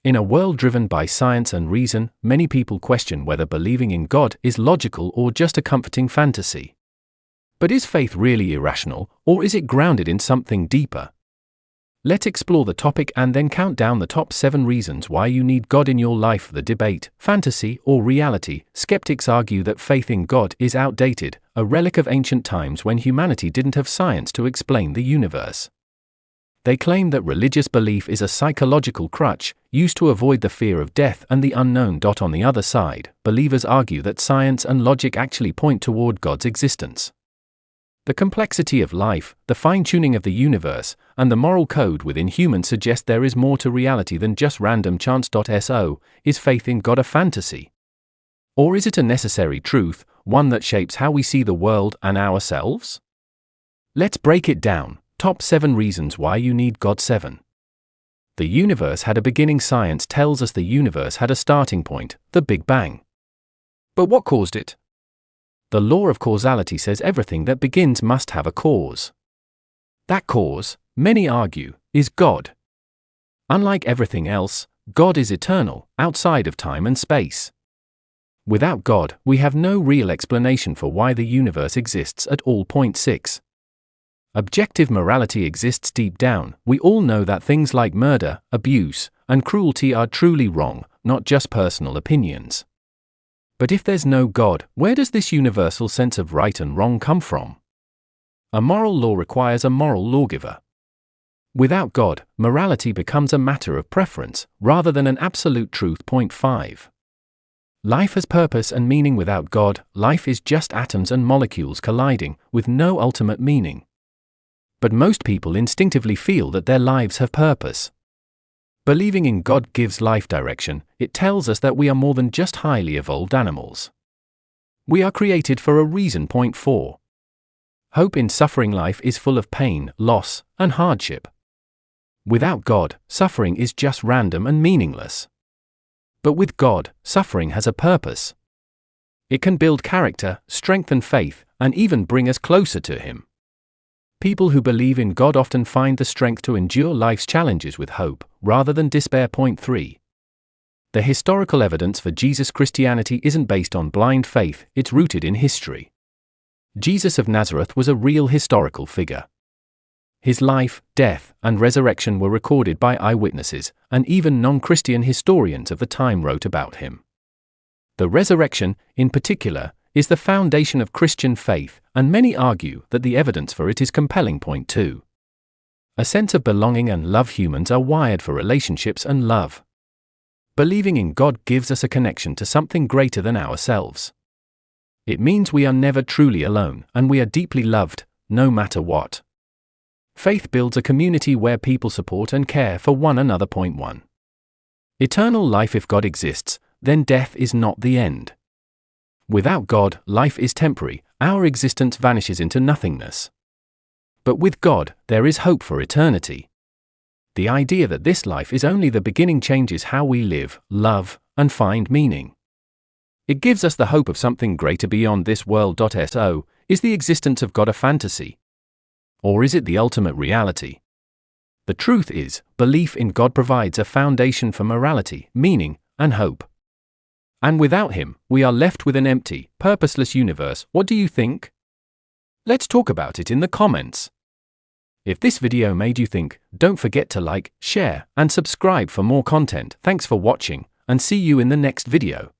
In a world driven by science and reason, many people question whether believing in God is logical or just a comforting fantasy. But is faith really irrational, or is it grounded in something deeper? Let's explore the topic and then count down the top 7 reasons why you need God in your life. The debate, fantasy or reality. Skeptics argue that faith in God is outdated, a relic of ancient times when humanity didn't have science to explain the universe. They claim that religious belief is a psychological crutch, used to avoid the fear of death and the unknown. On the other side, believers argue that science and logic actually point toward God's existence. The complexity of life, the fine-tuning of the universe, and the moral code within humans suggest there is more to reality than just random chance. So, is faith in God a fantasy? Or is it a necessary truth, one that shapes how we see the world and ourselves? Let's break it down. Top 7 reasons why you need God. 7. The universe had a beginning. Science tells us the universe had a starting point, the Big Bang. But what caused it? The law of causality says everything that begins must have a cause. That cause, many argue, is God. Unlike everything else, God is eternal, outside of time and space. Without God, we have no real explanation for why the universe exists at all. 6. Objective morality exists deep down. We all know that things like murder, abuse, and cruelty are truly wrong, not just personal opinions. But if there's no God, where does this universal sense of right and wrong come from? A moral law requires a moral lawgiver. Without God, morality becomes a matter of preference, rather than an absolute truth. 5. Life has purpose and meaning. Without God, life is just atoms and molecules colliding, with no ultimate meaning. But most people instinctively feel that their lives have purpose. Believing in God gives life direction. It tells us that we are more than just highly evolved animals. We are created for a reason. 4. Hope in suffering. Life is full of pain, loss, and hardship. Without God, suffering is just random and meaningless. But with God, suffering has a purpose. It can build character, strengthen faith, and even bring us closer to Him. People who believe in God often find the strength to endure life's challenges with hope, rather than despair. 3. The historical evidence for Jesus' Christianity isn't based on blind faith, it's rooted in history. Jesus of Nazareth was a real historical figure. His life, death, and resurrection were recorded by eyewitnesses, and even non-Christian historians of the time wrote about him. The resurrection, in particular, is the foundation of Christian faith, and many argue that the evidence for it is compelling. 2. A sense of belonging and love. Humans are wired for relationships and love. Believing in God gives us a connection to something greater than ourselves. It means we are never truly alone, and we are deeply loved, no matter what. Faith builds a community where people support and care for one another. 1. Eternal life. If God exists, then death is not the end. Without God, life is temporary, our existence vanishes into nothingness. But with God, there is hope for eternity. The idea that this life is only the beginning changes how we live, love, and find meaning. It gives us the hope of something greater beyond this world. So, is the existence of God a fantasy? Or is it the ultimate reality? The truth is, belief in God provides a foundation for morality, meaning, and hope. And without Him, we are left with an empty, purposeless universe. What do you think? Let's talk about it in the comments. If this video made you think, don't forget to like, share, and subscribe for more content. Thanks for watching, and see you in the next video.